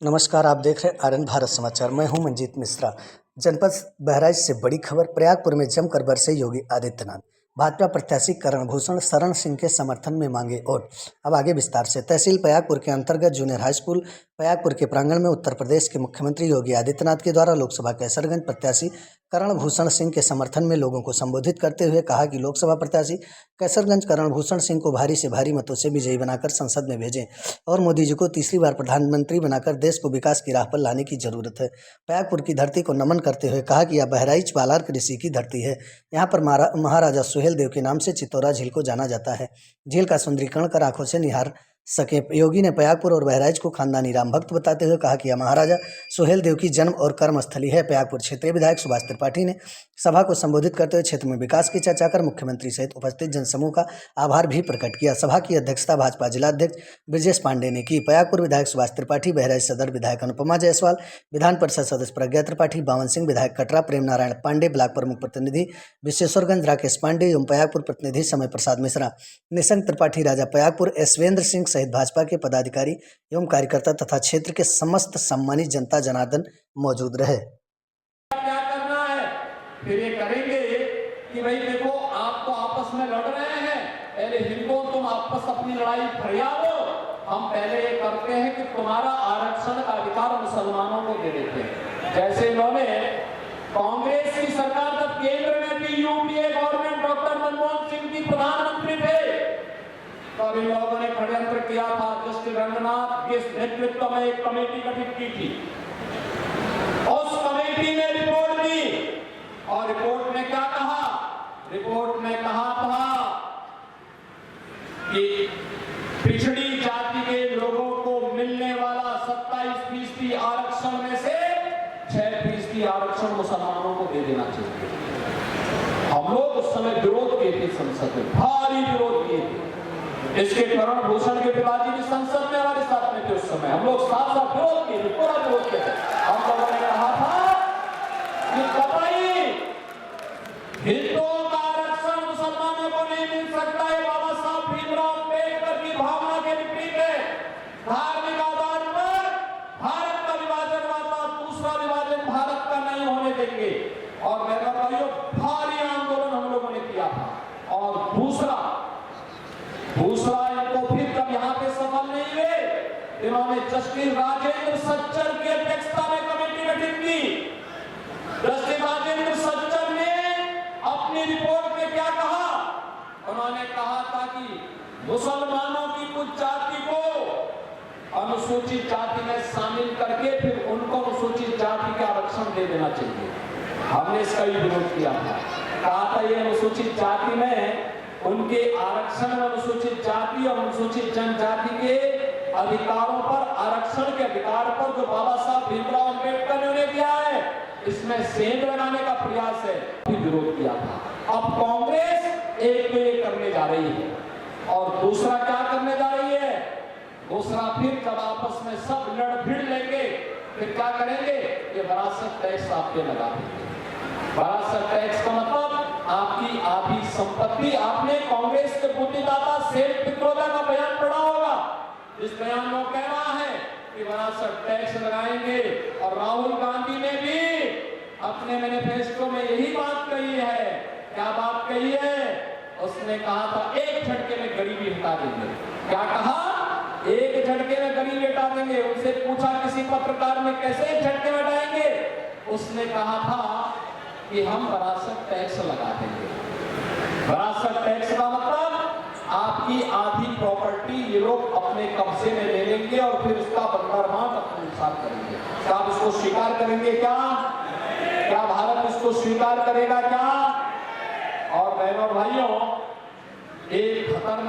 नमस्कार, आप देख रहे हैं आनंद भारत समाचार। मैं हूं मंजीत मिश्रा। जनपद बहराइच से बड़ी खबर। प्रयागपुर में जमकर बरसे योगी आदित्यनाथ। भाजपा प्रत्याशी करणभूषण शरण सिंह के समर्थन में मांगे वोट। अब आगे विस्तार से। तहसील प्रयागपुर के अंतर्गत जूनियर हाई स्कूल प्रयागपुर के प्रांगण में उत्तर प्रदेश के मुख्यमंत्री योगी आदित्यनाथ के द्वारा लोकसभा कैसरगंज प्रत्याशी करणभूषण सिंह के समर्थन में लोगों को संबोधित करते हुए कहा कि लोकसभा प्रत्याशी कैसरगंज करणभूषण सिंह को भारी से भारी मतों से विजयी बनाकर संसद में भेजें और मोदी जी को तीसरी बार प्रधानमंत्री बनाकर देश को विकास की राह पर लाने की जरूरत है। प्रयागपुर की धरती को नमन करते हुए कहा कि यह बहराइच बालार्क ऋषि की धरती है। यहाँ पर महाराजा सुहेल देव के नाम से चित्तौरा झील को जाना जाता है। झील का सुंदरीकरण कर आंखों से निहार सके। योगी ने प्रयागपुर और बहराइच को खानदानी राम भक्त बताते हुए कहा कि यह महाराजा सुहेल देव की जन्म और कर्म स्थली है। प्रयागपुर क्षेत्रीय विधायक सुभाष त्रिपाठी ने सभा को संबोधित करते हुए क्षेत्र में विकास की चर्चा कर मुख्यमंत्री सहित उपस्थित जनसमूह का आभार भी प्रकट किया। सभा की अध्यक्षता भाजपा जिलाध्यक्ष ब्रजेश पांडे ने की। प्रयागपुर विधायक सुभाष त्रिपाठी, बहराइच सदर विधायक अनुपमा जायसवाल, विधान परिषद सदस्य प्रज्ञा त्रिपाठी, बावन सिंह, विधायक कटरा प्रेम नारायण पांडे, ब्लॉक प्रमुख प्रतिनिधि विश्वेश्वरगंज राकेश पांडे एवं प्रयागपुर प्रतिनिधि समय प्रसाद मिश्रा, निशंक त्रिपाठी, राजा प्रयागपुर ऐश्वेंद्र सिंह सहित भाजपा के पदाधिकारी एवं कार्यकर्ता तथा क्षेत्र के समस्त सम्मानित जनता जनार्दन मौजूद रहे। क्या करना है फिर ये करेंगे कि भाई देखो आप तो आपस में लड़ रहे हैं, पहले हिंदुओं तुम आपस अपनी लड़ाई फरिया लो। हम पहले ये करते हैं कि तुम्हारा आरक्षण का अधिकार मुसलमानों को दे देते हैं। जैसे इन्होंने कांग्रेस की सरकार जब केंद्र में थी, UPA government, doctor Manmohan Singh ji प्रधानमंत्री थे, तब इन लोगों ने षड्यंत्र किया था। जस्टिस रंगनाथ के नेतृत्व में एक कमेटी गठित की थी। उस कमेटी ने रिपोर्ट दी और रिपोर्ट में क्या कहा? रिपोर्ट में कहा था कि पिछड़ी जाति के लोगों को मिलने वाला 27% आरक्षण में से 6% आरक्षण मुसलमानों को दे देना चाहिए। हम लोग उस समय विरोध किए थे, संसद में भारी विरोध किए थे। इसके करणभूषण के पिताजी भी संसद में हमारे साथ में थे। उस समय हम लोग साथ साथ विरोध किए थे, पूरा विरोध किए थे। हम लोगों ने कहा था कि बताइए हिंदुओं का आरक्षण मुसलमानों को नहीं मिल सकता है। बाबा साहब भीमराव अम्बेडकर की भावना के विपरीत है। धार्मिक आधार पर भारत का विभाजन हुआ था, दूसरा विभाजन भारत का नहीं होने देंगे। और मेरे भाइयों भारी आंदोलन हम लोगों ने किया था। और दूसरा इनको फिर जब यहाँ पे सफल नहीं हुए, इन्होंने जस्टिस राजेंद्र सज्जन की अध्यक्षता में कमेटी गठित की। जस्टिस राजेंद्र सज्जन ने अपनी रिपोर्ट में क्या कहा? उन्होंने कहा था कि मुसलमानों की कुछ जाति को अनुसूचित जाति में शामिल करके फिर उनको अनुसूचित जाति का आरक्षण दे देना चाहिए। हमने इसका भी विरोध किया था। कहा था ये अनुसूचित जाति में उनके आरक्षण में अनुसूचित जाति और अनुसूचित जनजाति के अधिकारों पर, आरक्षण के अधिकार पर जो बाबा साहब भीमराव अम्बेडकर ने उन्हें दिया है, इसमें सेंध लगाने का प्रयास है, भी विरोध किया था। अब कांग्रेस एक तो ये करने जा रही है और दूसरा क्या करने जा रही है? दूसरा फिर जब आपस में सब लड़ भिड़ लेंगे फिर क्या करेंगे? ये विरासत टैक्स आपके लगा देंगे। विरासत टैक्स का मतलब आपकी आधी संपत्ति। आपने कांग्रेस के बुद्धिदाता सेठ पित्रोदा का बयान पढ़ा होगा। इस बयान में कह रहा है कि विरासत टैक्स लगाएंगे। और राहुल गांधी ने भी अपने मैनिफेस्टो में यही बात कही है। क्या बात कही है? उसने कहा था एक झटके में गरीबी हटा देंगे। क्या कहा? एक झटके में गरीबी हटा देंगे। उनसे पूछा किसी पत्रकार ने कैसे एक झटके में हटाएंगे? उसने कहा था कि हम विरासत टैक्स लगा देंगे। विरासत टैक्स का मतलब आपकी आधी प्रॉपर्टी ये लोग अपने कब्जे में ले लेंगे और फिर उसका बंदरबांट अपने साथ करेंगे। क्या आप इसको स्वीकार करेंगे? क्या भारत इसको स्वीकार करेगा? क्या? और बहनों भाइयों, एक खतरनाक